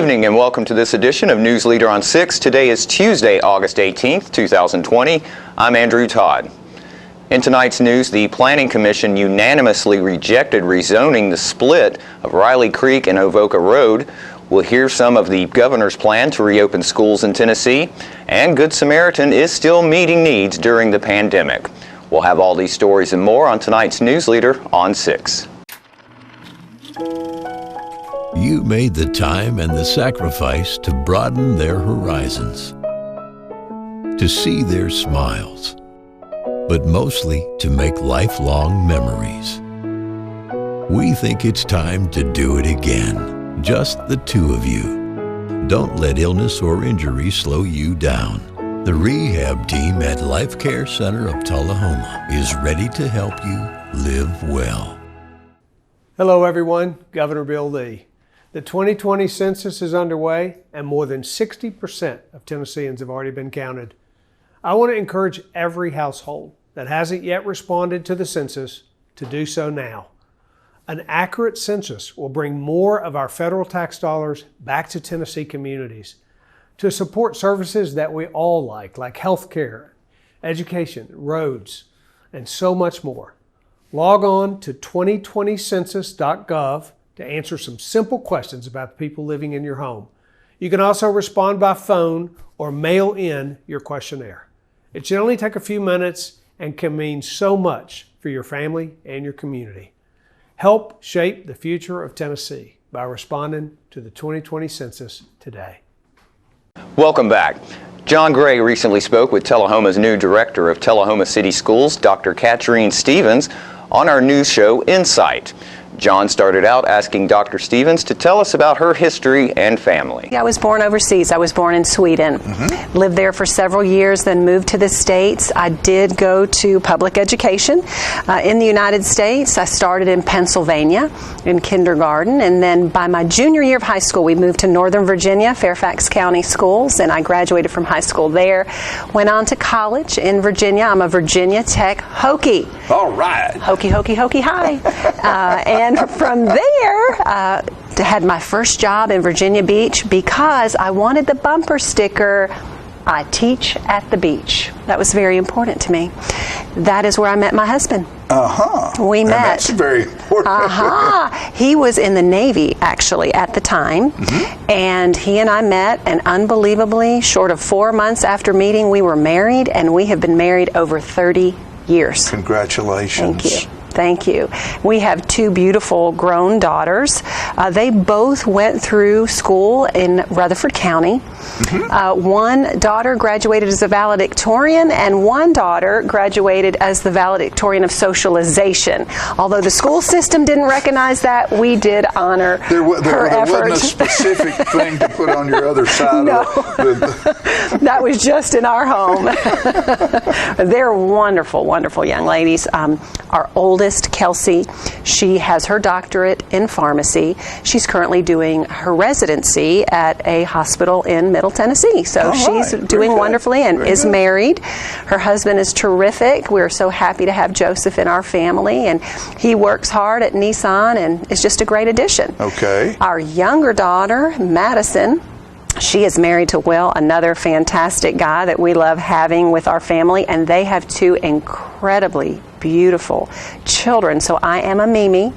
evening and welcome to this edition of News Leader on 6. Today is Tuesday, August 18th, 2020. I'm Andrew Todd. In tonight's news, the Planning Commission unanimously rejected rezoning the split of Riley Creek and Avoca Road. We'll hear some of the governor's plan to reopen schools in Tennessee, and Good Samaritan is still meeting needs during the pandemic. We'll have all these stories and more on tonight's News Leader on 6. You made the time and the sacrifice to broaden their horizons, to see their smiles, but mostly to make lifelong memories. We think it's time to do it again, just the two of you. Don't let illness or injury slow you down. The rehab team at Life Care Center of Teloma is ready to help you live well. Hello everyone, Governor Bill Lee. The 2020 census is underway and more than 60% of Tennesseans have already been counted. I want to encourage every household that hasn't yet responded to the census to do so now. An accurate census will bring more of our federal tax dollars back to Tennessee communities to support services that we all like health care, education, roads, and so much more. Log on to 2020census.gov to answer some simple questions about the people living in your home. You can also respond by phone or mail in your questionnaire. It should only take a few minutes and can mean so much for your family and your community. Help shape the future of Tennessee by responding to the 2020 census today. Welcome back. John Gray recently spoke with Telehoma's new director of Teloma City Schools, Dr. Katrine Stevens, on our news show Insight. John started out asking Dr. Stevens to tell us about her history and family. I was born overseas. I was born in Sweden. Lived there for several years, then moved to the States. I did go to public education in the United States. I started in Pennsylvania in kindergarten, and then by my junior year of high school, we moved to Northern Virginia, Fairfax County Schools, and I graduated from high school there. Went on to college in Virginia. I'm a Virginia Tech Hokie. All right. Hokie, Hokie, Hokie, hi. And from there, had my first job in Virginia Beach because I wanted the bumper sticker, I teach at the beach. That was very important to me. That is where I met my husband. We met. And that's very important. He was in the Navy, actually, at the time. And he and I met, and unbelievably, short of 4 months after meeting, we were married, and we have been married over 30 years. Congratulations. Thank you. Thank you. We have two beautiful grown daughters. They both went through school in Rutherford County. One daughter graduated as a valedictorian, and one daughter graduated as the valedictorian of socialization. Although the school system didn't recognize that, we did honor her efforts. There wasn't a specific thing to put on your other side. No. That was just in our home. They're wonderful, wonderful young ladies. Our oldest, Kelsey, she has her doctorate in pharmacy. She's currently doing her residency at a hospital in Middle Tennessee. So she's doing wonderfully and is married. Her husband is terrific. We're so happy to have Joseph in our family, and he works hard at Nissan and is just a great addition. Okay. Our younger daughter, Madison, she is married to Will, another fantastic guy that we love having with our family, and they have two incredibly beautiful children. So I am a Mimi.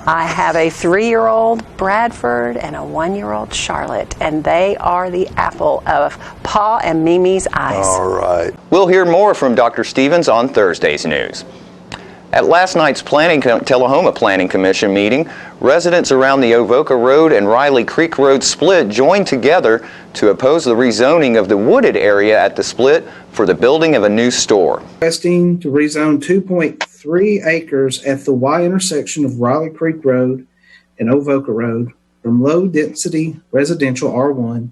I have a 3-year-old Bradford and a 1-year-old Charlotte, and they are the apple of Pa and Mimi's eyes. All right. We'll hear more from Dr. Stevens on Thursday's news. At last night's Teloma Planning Commission meeting, residents around the Avoca Road and Riley Creek Road split joined together to oppose the rezoning of the wooded area at the split for the building of a new store. Requesting to rezone 2.3 acres at the Y intersection of Riley Creek Road and Avoca Road from low-density residential R1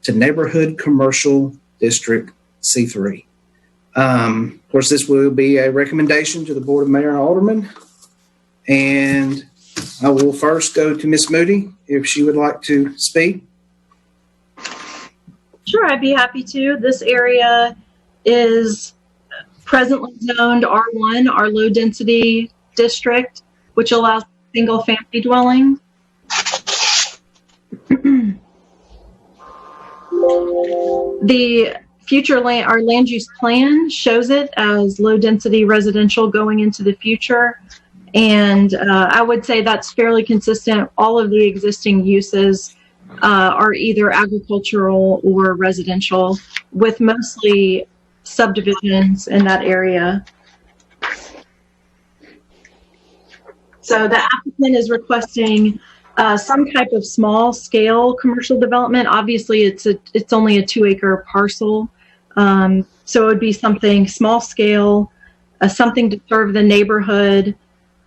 to neighborhood commercial district C3. Of course, this will be a recommendation to the Board of Mayor and Aldermen. And I will first go to Ms. Moody if she would like to speak. Sure, I'd be happy to. This area is presently zoned R1, our low density district, which allows single family dwelling. The our land use plan shows it as low density residential going into the future. And I would say that's fairly consistent. All of the existing uses are either agricultural or residential, with mostly subdivisions in that area. So the applicant is requesting some type of small scale commercial development. Obviously, it's only a 2-acre parcel. So it would be something small scale, something to serve the neighborhood,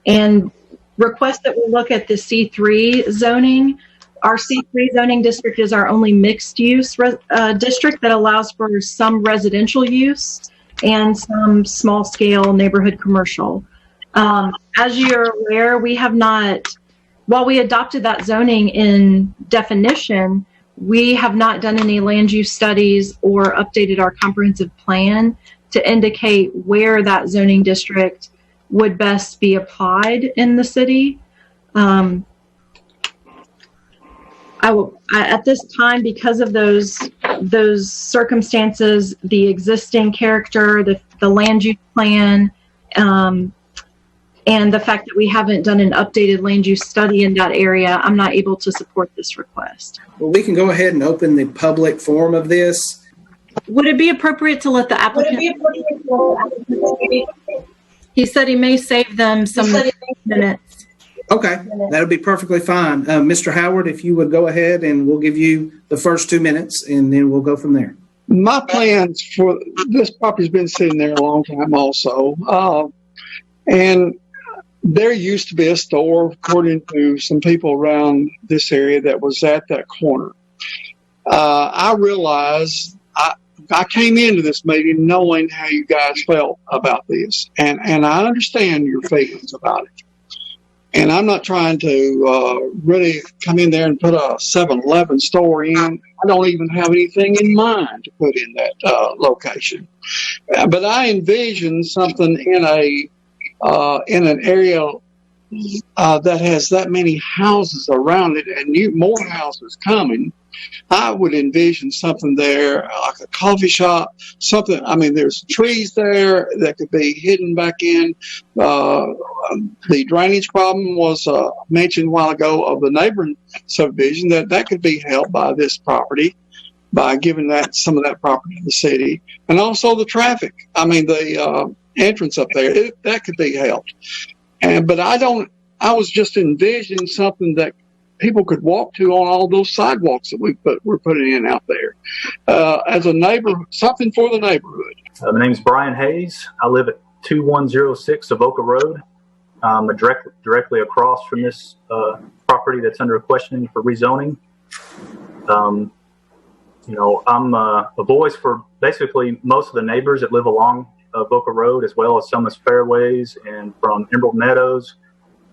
and request that we look at the C3 zoning. Our C3 zoning district is our only mixed use district that allows for some residential use and some small scale neighborhood commercial. As you're aware, we have not, while we adopted that zoning in definition, we have not done any land use studies or updated our comprehensive plan to indicate where that zoning district would best be applied in the city. At this time, because of those circumstances, the existing character, the land use plan, and the fact that we haven't done an updated land use study in that area, I'm not able to support this request. Well, we can go ahead and open the public forum of this. Would it be appropriate to let the applicant speak? He said he may save them some minutes. Okay, that'll be perfectly fine. Mr. Howard, if you would go ahead, and we'll give you the first 2 minutes, and then we'll go from there. My plans for this property's been sitting there a long time also. And there used to be a store, according to some people around this area, that was at that corner. I realized I came into this meeting knowing how you guys felt about this, and I understand your feelings about it. And I'm not trying to really come in there and put a 7-Eleven store in. I don't even have anything in mind to put in that location. But I envision something in an area that has that many houses around it and more houses coming. I would envision something there, like a coffee shop, something. I mean, there's trees there that could be hidden back in. The drainage problem was mentioned a while ago of the neighboring subdivision, that could be helped by this property, by giving some of that property to the city. And also the traffic. I mean, the entrance up there, that could be helped. But I was just envisioning something that people could walk to on all those sidewalks that we're putting in out there. As a neighbor, something for the neighborhood. My name's Brian Hayes. I live at 2106 Avoca Road. Directly across from this property that's under questioning for rezoning. I'm a voice for basically most of the neighbors that live along Avoca Road, as well as some as Fairways and from Emerald Meadows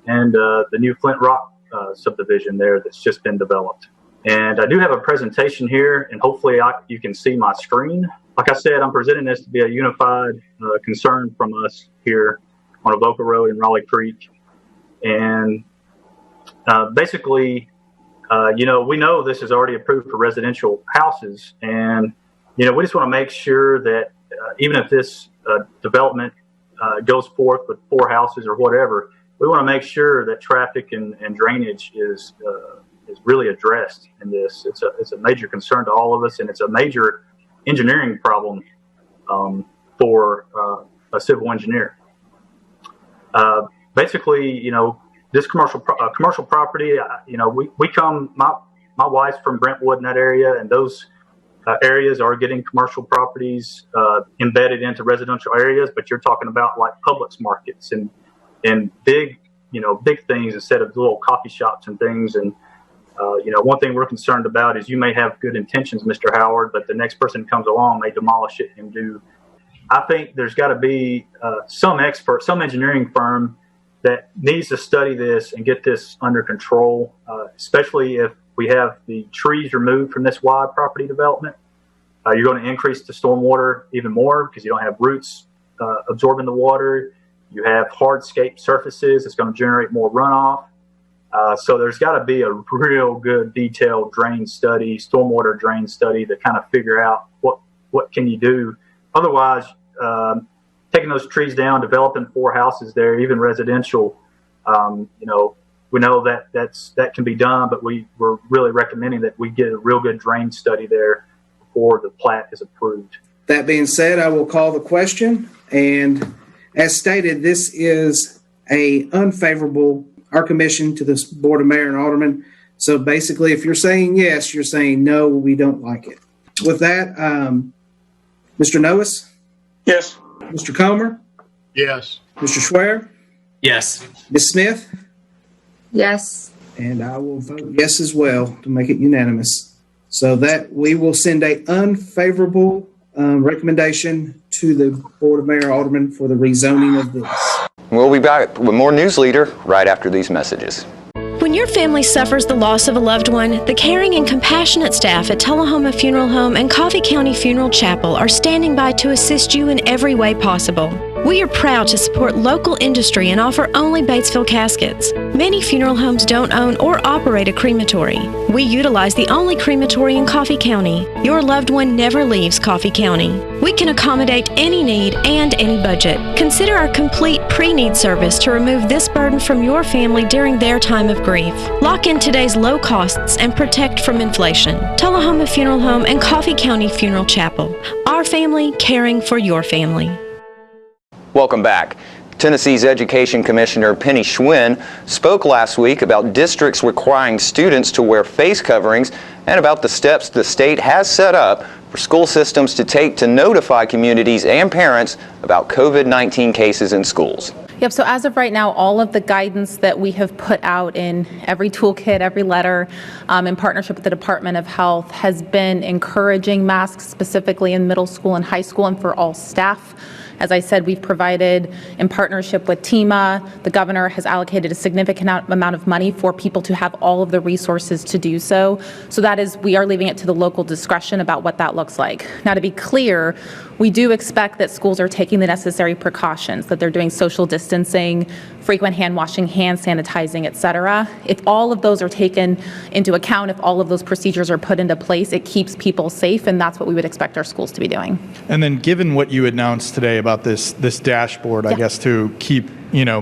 and the new Flint Rock subdivision there that's just been developed. And I do have a presentation here, and hopefully you can see my screen. Like I said, I'm presenting this to be a unified concern from us here on Avoca Road and Raleigh Creek. And basically, we know this is already approved for residential houses. And, we just want to make sure that even if this development goes forth with 4 houses or whatever, we want to make sure that traffic and drainage is really addressed in this. It's a major concern to all of us, and it's a major engineering problem for a civil engineer. Basically, this commercial property, we come. My wife's from Brentwood in that area, and those areas are getting commercial properties embedded into residential areas. But you're talking about like Publix markets and big things instead of little coffee shops and things. And one thing we're concerned about is you may have good intentions, Mr. Howard, but the next person who comes along may demolish it and do. I think there's got to be some expert, some engineering firm that needs to study this and get this under control, especially if we have the trees removed from this wide property development. You're going to increase the stormwater even more because you don't have roots absorbing the water. You have hardscape surfaces. It's going to generate more runoff. So there's got to be a real good detailed drain study, stormwater drain study to kind of figure out what can you do. Otherwise, taking those trees down, developing 4 houses there, even residential, we know that can be done, but we're really recommending that we get a real good drain study there before the plat is approved. That being said, I will call the question. And as stated, this is a unfavorable, our commission to the Board of Mayor and Aldermen. So basically, if you're saying yes, you're saying no, we don't like it. With that, Mr. Noes? Yes. Mr. Comer? Yes. Mr. Schwer? Yes. Ms. Smith? Yes. And I will vote yes as well to make it unanimous. So that we will send a unfavorable recommendation to the Board of Mayor and Aldermen for the rezoning of this. We'll be back with more News Leader right after these messages. When your family suffers the loss of a loved one, the caring and compassionate staff at Teloma Funeral Home and Coffee County Funeral Chapel are standing by to assist you in every way possible. We are proud to support local industry and offer only Batesville caskets. Many funeral homes don't own or operate a crematory. We utilize the only crematory in Coffee County. Your loved one never leaves Coffee County. We can accommodate any need and any budget. Consider our complete pre-need service to remove this burden from your family during their time of grief. Lock in today's low costs and protect from inflation. Tullahoma Funeral Home and Coffee County Funeral Chapel. Our family caring for your family. Welcome back. Tennessee's Education Commissioner Penny Schwinn spoke last week about districts requiring students to wear face coverings and about the steps the state has set up for school systems to take to notify communities and parents about COVID-19 cases in schools. Yep, so as of right now, all of the guidance that we have put out in every toolkit, every letter, in partnership with the Department of Health, has been encouraging masks specifically in middle school and high school and for all staff. As I said, we've provided in partnership with TEMA. The governor has allocated a significant amount of money for people to have all of the resources to do so. So that is, we are leaving it to the local discretion about what that looks like. Now, to be clear, we do expect that schools are taking the necessary precautions, that they're doing social distancing, frequent hand washing, hand sanitizing, et cetera. If all of those are taken into account, if all of those procedures are put into place, it keeps people safe, and that's what we would expect our schools to be doing. And then given what you announced today about this dashboard, I guess, to keep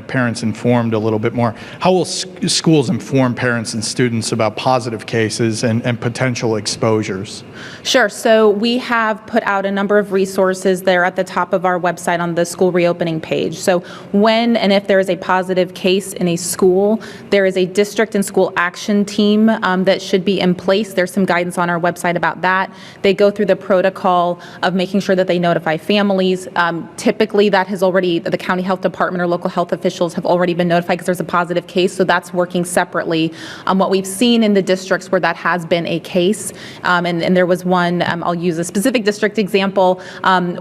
parents informed a little bit more, how will schools inform parents and students about positive cases and potential exposures? Sure. So we have put out a number of resources there at the top of our website on the school reopening page. So when and if there is a positive case in a school, there is a district and school action team that should be in place. There's some guidance on our website about that. They go through the protocol of making sure that they notify families. Typically, that has already, the county health department or local health officials have already been notified because there's a positive case, so that's working separately. What we've seen in the districts where that has been a case, and there was one, I'll use a specific district example.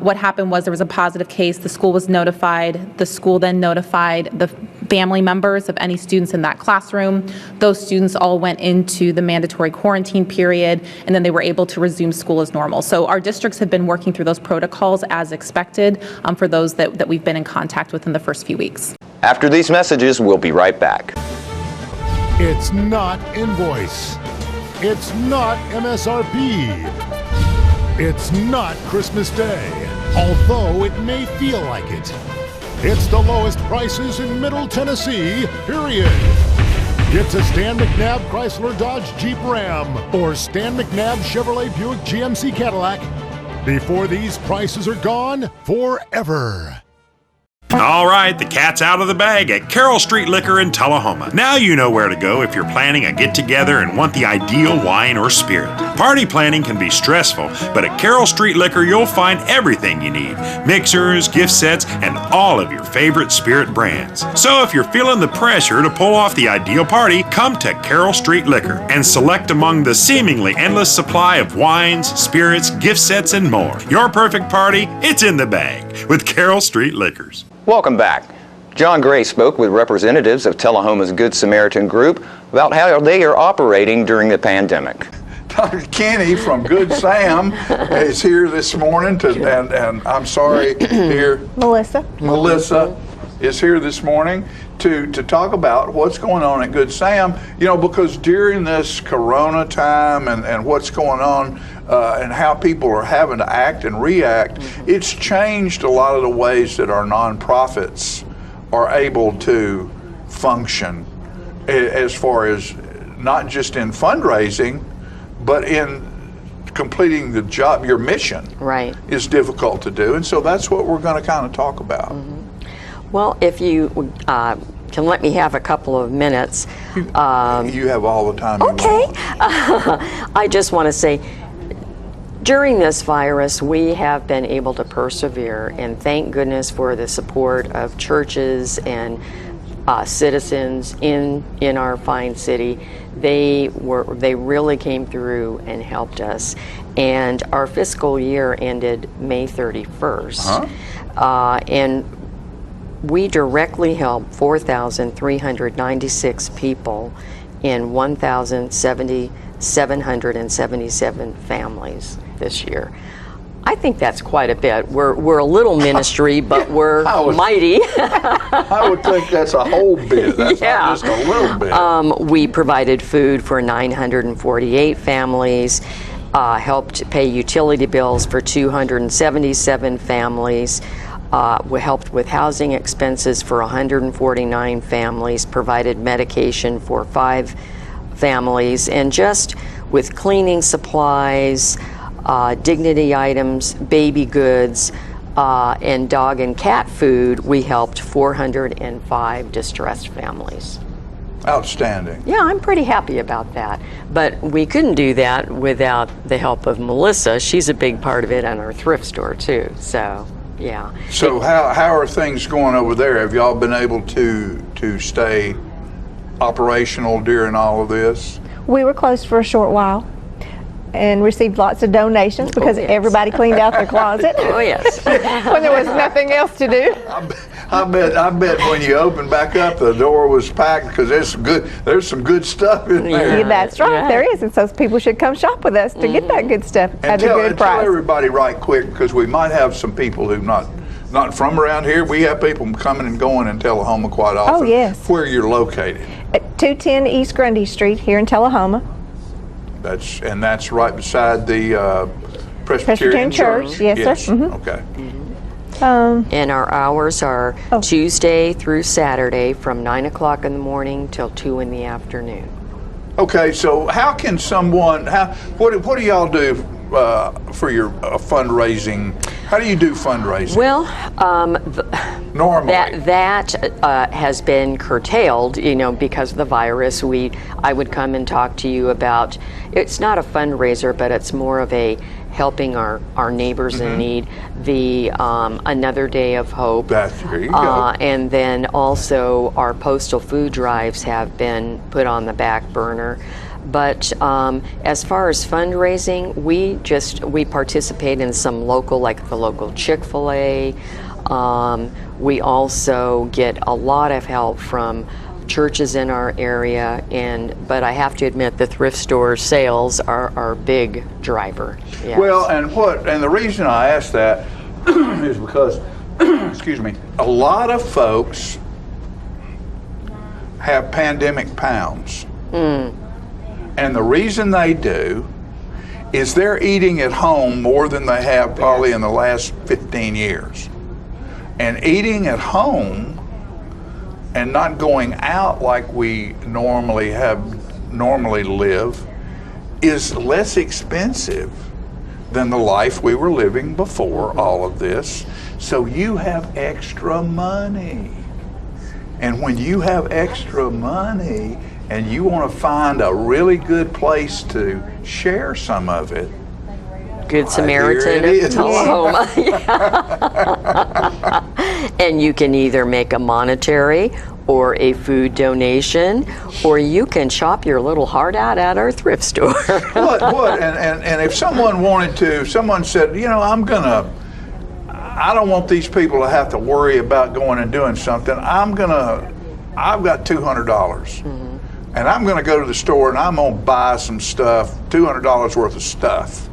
What happened was there was a positive case, the school was notified, the school then notified the family members of any students in that classroom. Those students all went into the mandatory quarantine period, and then they were able to resume school as normal. So our districts have been working through those protocols as expected for those that we've been in contact with in the first few weeks. After these messages, we'll be right back. It's not invoice. It's not MSRP. It's not Christmas Day, although it may feel like it. It's the lowest prices in Middle Tennessee, period. It's a Stan McNabb Chrysler Dodge Jeep Ram or Stan McNabb Chevrolet Buick GMC Cadillac before these prices are gone forever. All right, the cat's out of the bag at Carroll Street Liquor in Tullahoma. Now you know where to go if you're planning a get-together and want the ideal wine or spirit. Party planning can be stressful, but at Carroll Street Liquor you'll find everything you need. Mixers, gift sets, and all of your favorite spirit brands. So if you're feeling the pressure to pull off the ideal party, come to Carroll Street Liquor and select among the seemingly endless supply of wines, spirits, gift sets, and more. Your perfect party, it's in the bag with Carroll Street Liquors. Welcome back. John Gray spoke with representatives of Tullahoma's Good Samaritan Group about how they are operating during the pandemic. Dr. Kenny from Good Sam is here this morning, and I'm sorry, here. Melissa is here this morning to talk about what's going on at Good Sam. You know, because during this Corona time and what's going on and how people are having to act and react, it's changed a lot of the ways that our nonprofits are able to function as far as not just in fundraising, but in completing the job. Your mission is difficult to do, and so that's what we're going to kind of talk about. Well, if you can let me have a couple of minutes. You have all the time you want. I just want to say, during this virus, we have been able to persevere, and thank goodness for the support of churches and citizens in our fine city. They really came through and helped us. And our fiscal year ended May 31st. And we directly helped 4,396 people in 1,777 families this year. I think that's quite a bit. We're a little ministry, but we're mighty. I would think that's a whole bit. That's not just a little bit. We provided food for 948 families, helped pay utility bills for 277 families, we helped with housing expenses for 149 families, provided medication for 5 families, and just with cleaning supplies, dignity items, baby goods, and dog and cat food, we helped 405 distressed families. Outstanding. Yeah, I'm pretty happy about that. But we couldn't do that without the help of Melissa. She's a big part of it, and our thrift store too. So, yeah. So how are things going over there? Have y'all been able to stay operational during all of this? We were closed for a short while and received lots of donations because everybody cleaned out their closet. Oh, yes. When there was nothing else to do. I bet when you opened back up, the door was packed because there's some good stuff in there. Yeah, that's right. There is, and so people should come shop with us to get that good stuff at a good price. Tell everybody right quick, because we might have some people who not from around here. We have people coming and going in Teloma quite often. Oh, yes. Where you're located? At 210 East Grundy Street here in Teloma. That's right beside the Presbyterian Church. Yes, sir. Mm-hmm. Okay. And our hours are Tuesday through Saturday from 9 o'clock in the morning till 2 in the afternoon. Okay, so how can someone, what do y'all do for your fundraising? How do you do fundraising? Well, normally that has been curtailed, because of the virus. I would come and talk to you about, it's not a fundraiser, but it's more of a helping our neighbors in need, the Another Day of Hope. There you go. And then also our postal food drives have been put on the back burner. But as far as fundraising, we participate in some local, like the local Chick-fil-A. We also get a lot of help from churches in our area, but I have to admit the thrift store sales are our big driver. Yes. Well, and the reason I ask that is because, excuse me, a lot of folks have pandemic pounds. And the reason they do is they're eating at home more than they have probably in the last 15 years. And eating at home and not going out like we normally live is less expensive than the life we were living before all of this. So you have extra money. And when you have extra money and you want to find a really good place to share some of it, Good Samaritan of Teloma. And you can either make a monetary or a food donation, or you can shop your little heart out at our thrift store. And if someone said, I don't want these people to have to worry about going and doing something. I've got $200. And I'm going to go to the store and I'm going to buy some stuff, $200 worth of stuff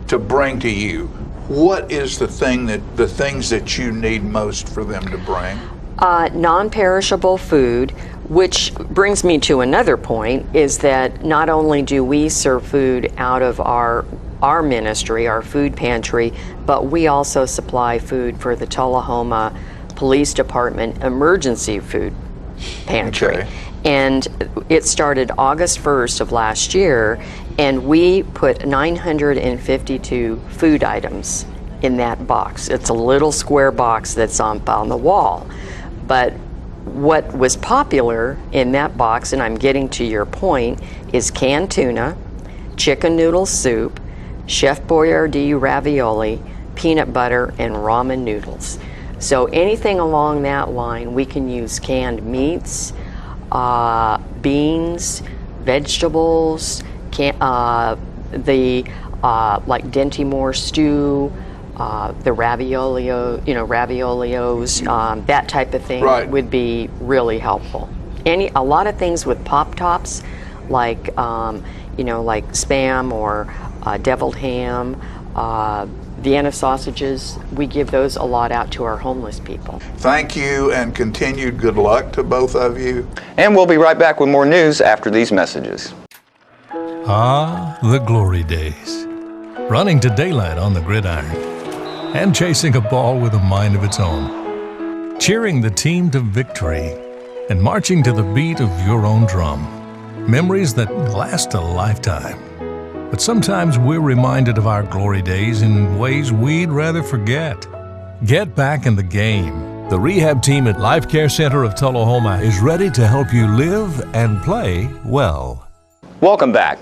to bring to you. What is the things that you need most for them to bring? Non-perishable food, which brings me to another point, is that not only do we serve food out of our ministry, our food pantry, but we also supply food for the Tullahoma Police Department emergency food pantry. Okay. And it started August 1st of last year, and we put 952 food items in that box. It's a little square box that's on the wall. But what was popular in that box, and I'm getting to your point, is canned tuna, chicken noodle soup, Chef Boyardee ravioli, peanut butter, and ramen noodles. So anything along that line, we can use canned meats, beans, vegetables, like Dinty Moore stew, the raviolios, that type of thing would be really helpful. A lot of things with pop tops, like like Spam or deviled ham, Vienna sausages, we give those a lot out to our homeless people. Thank you, and continued good luck to both of you. And we'll be right back with more news after these messages. Ah, the glory days. Running to daylight on the gridiron and chasing a ball with a mind of its own. Cheering the team to victory and marching to the beat of your own drum. Memories that last a lifetime. But sometimes we're reminded of our glory days in ways we'd rather forget. Get back in the game. The rehab team at Life Care Center of Tullahoma is ready to help you live and play well. Welcome back.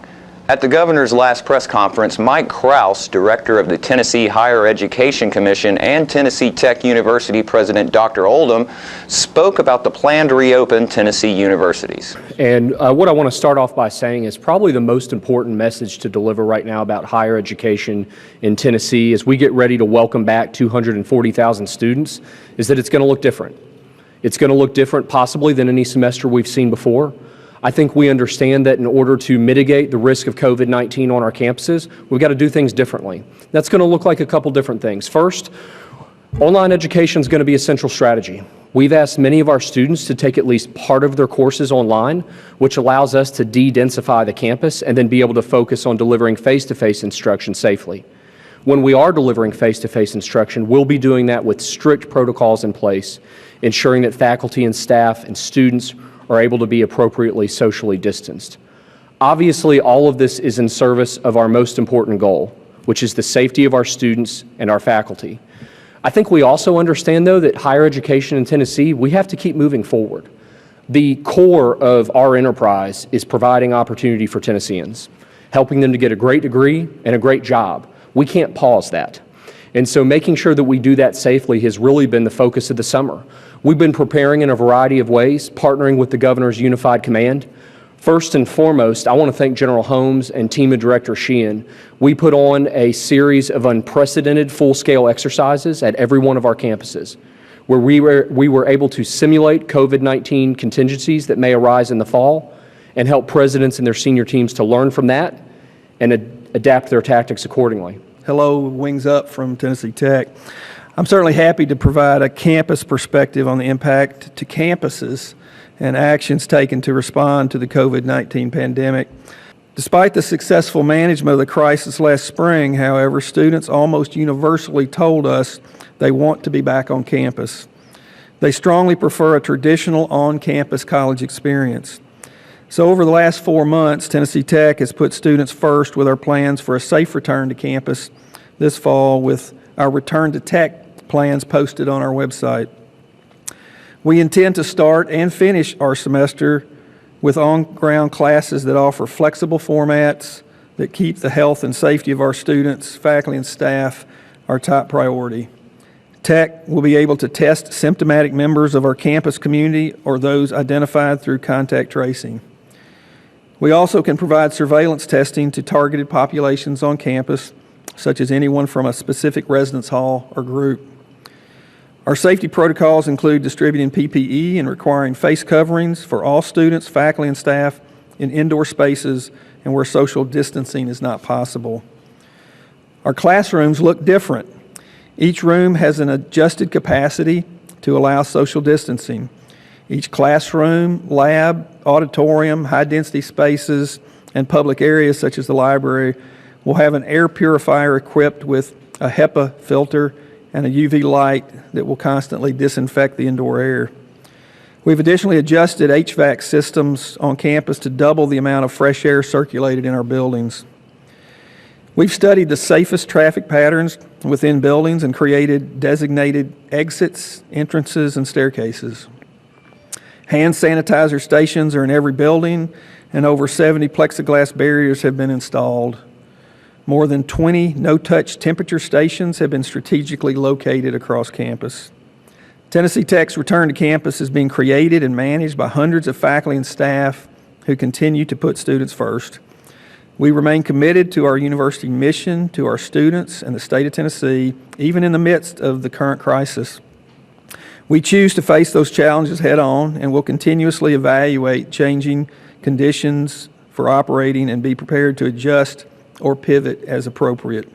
At the governor's last press conference, Mike Krause, director of the Tennessee Higher Education Commission, and Tennessee Tech University President Dr. Oldham spoke about the plan to reopen Tennessee universities. And what I want to start off by saying is probably the most important message to deliver right now about higher education in Tennessee as we get ready to welcome back 240,000 students is that it's going to look different. It's going to look different possibly than any semester we've seen before. I think we understand that in order to mitigate the risk of COVID-19 on our campuses, we've got to do things differently. That's going to look like a couple different things. First, online education is going to be a central strategy. We've asked many of our students to take at least part of their courses online, which allows us to de-densify the campus and then be able to focus on delivering face-to-face instruction safely. When we are delivering face-to-face instruction, we'll be doing that with strict protocols in place, ensuring that faculty and staff and students are able to be appropriately socially distanced. Obviously, all of this is in service of our most important goal, which is the safety of our students and our faculty. I think we also understand, though, that higher education in Tennessee, we have to keep moving forward. The core of our enterprise is providing opportunity for Tennesseans, helping them to get a great degree and a great job. We can't pause that. And so making sure that we do that safely has really been the focus of the summer. We've been preparing in a variety of ways, partnering with the Governor's Unified Command. First and foremost, I want to thank General Holmes and Team of Director Sheehan. We put on a series of unprecedented full-scale exercises at every one of our campuses, where we were able to simulate COVID-19 contingencies that may arise in the fall and help presidents and their senior teams to learn from that and adapt their tactics accordingly. Hello, Wings Up from Tennessee Tech. I'm certainly happy to provide a campus perspective on the impact to campuses and actions taken to respond to the COVID-19 pandemic. Despite the successful management of the crisis last spring, however, students almost universally told us they want to be back on campus. They strongly prefer a traditional on-campus college experience. So over the last 4 months, Tennessee Tech has put students first with our plans for a safe return to campus this fall with our Return to Tech plans posted on our website. We intend to start and finish our semester with on-ground classes that offer flexible formats that keep the health and safety of our students, faculty, and staff our top priority. Tech will be able to test symptomatic members of our campus community or those identified through contact tracing. We also can provide surveillance testing to targeted populations on campus, such as anyone from a specific residence hall or group. Our safety protocols include distributing PPE and requiring face coverings for all students, faculty, and staff in indoor spaces and where social distancing is not possible. Our classrooms look different. Each room has an adjusted capacity to allow social distancing. Each classroom, lab, auditorium, high-density spaces, and public areas such as the library will have an air purifier equipped with a HEPA filter and a UV light that will constantly disinfect the indoor air. We've additionally adjusted HVAC systems on campus to double the amount of fresh air circulated in our buildings. We've studied the safest traffic patterns within buildings and created designated exits, entrances, and staircases. Hand sanitizer stations are in every building, and over 70 plexiglass barriers have been installed. More than 20 no-touch temperature stations have been strategically located across campus. Tennessee Tech's return to campus is being created and managed by hundreds of faculty and staff who continue to put students first. We remain committed to our university mission, to our students, and the state of Tennessee, even in the midst of the current crisis. We choose to face those challenges head on and will continuously evaluate changing conditions for operating and be prepared to adjust or pivot as appropriate.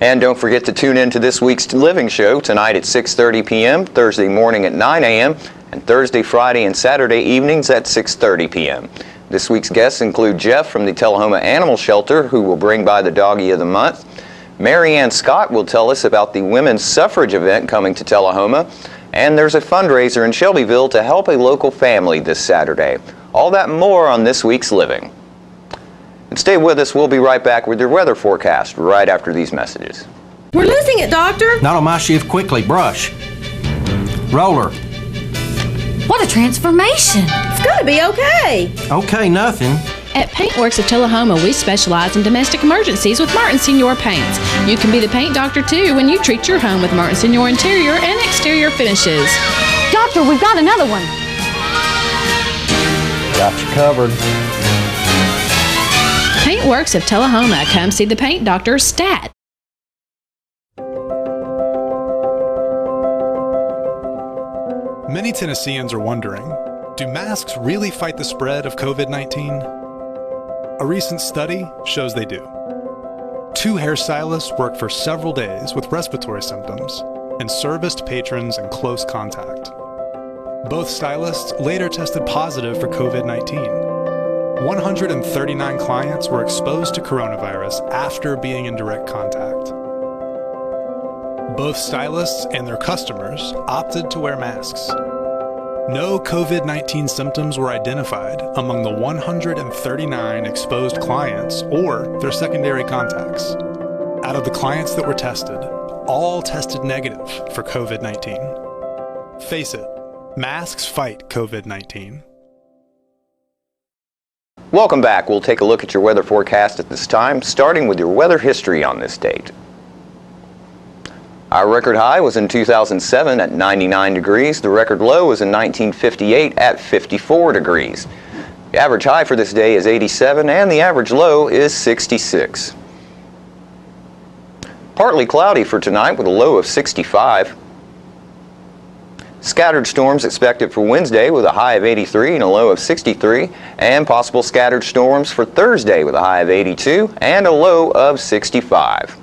And don't forget to tune in to this week's Living Show tonight at 6:30 p.m., Thursday morning at 9 a.m., and Thursday, Friday, and Saturday evenings at 6:30 p.m. This week's guests include Jeff from the Teloma Animal Shelter, who will bring by the Doggy of the Month. Mary Ann Scott will tell us about the women's suffrage event coming to Teloma. And there's a fundraiser in Shelbyville to help a local family this Saturday. All that and more on this week's Living. And stay with us. We'll be right back with your weather forecast right after these messages. We're losing it, Doctor. Not on my shift. Quickly, brush. Roller. What a transformation. It's going to be okay. Okay, nothing. At Paintworks of Teloma, we specialize in domestic emergencies with Martin Senior Paints. You can be the paint doctor too when you treat your home with Martin Senior interior and exterior finishes. Doctor, we've got another one. Got you covered. Paintworks of Teloma. Come see the paint doctor, Stat. Many Tennesseans are wondering, do masks really fight the spread of COVID-19? A recent study shows they do. 2 hairstylists worked for several days with respiratory symptoms and serviced patrons in close contact. Both stylists later tested positive for COVID-19. 139 clients were exposed to coronavirus after being in direct contact. Both stylists and their customers opted to wear masks. No COVID-19 symptoms were identified among the 139 exposed clients or their secondary contacts. Out of the clients that were tested, all tested negative for COVID-19. Face it, masks fight COVID-19. Welcome back. We'll take a look at your weather forecast at this time, starting with your weather history on this date. Our record high was in 2007 at 99 degrees. The record low was in 1958 at 54 degrees. The average high for this day is 87 and the average low is 66. Partly cloudy for tonight with a low of 65. Scattered storms expected for Wednesday with a high of 83 and a low of 63, and possible scattered storms for Thursday with a high of 82 and a low of 65.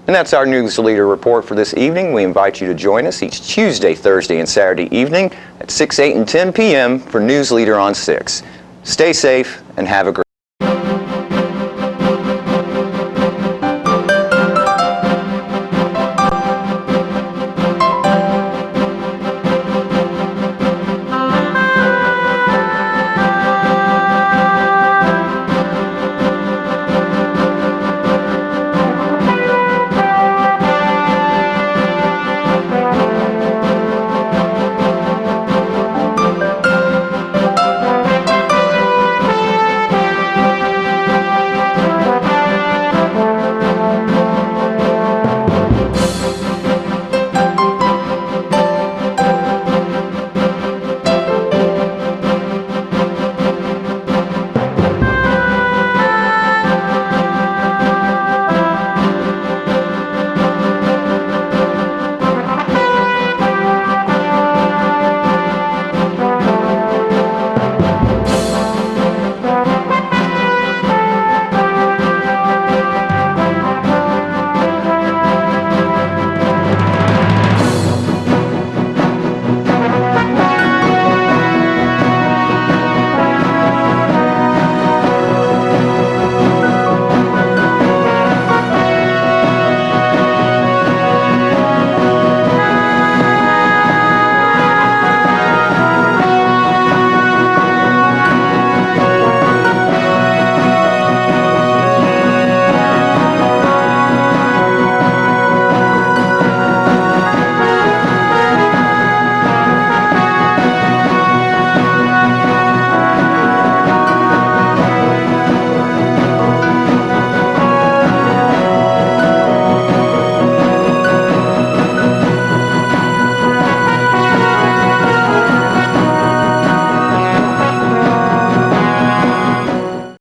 And that's our News Leader report for this evening. We invite you to join us each Tuesday, Thursday, and Saturday evening at 6, 8, and 10 p.m. for News Leader on 6. Stay safe and have a great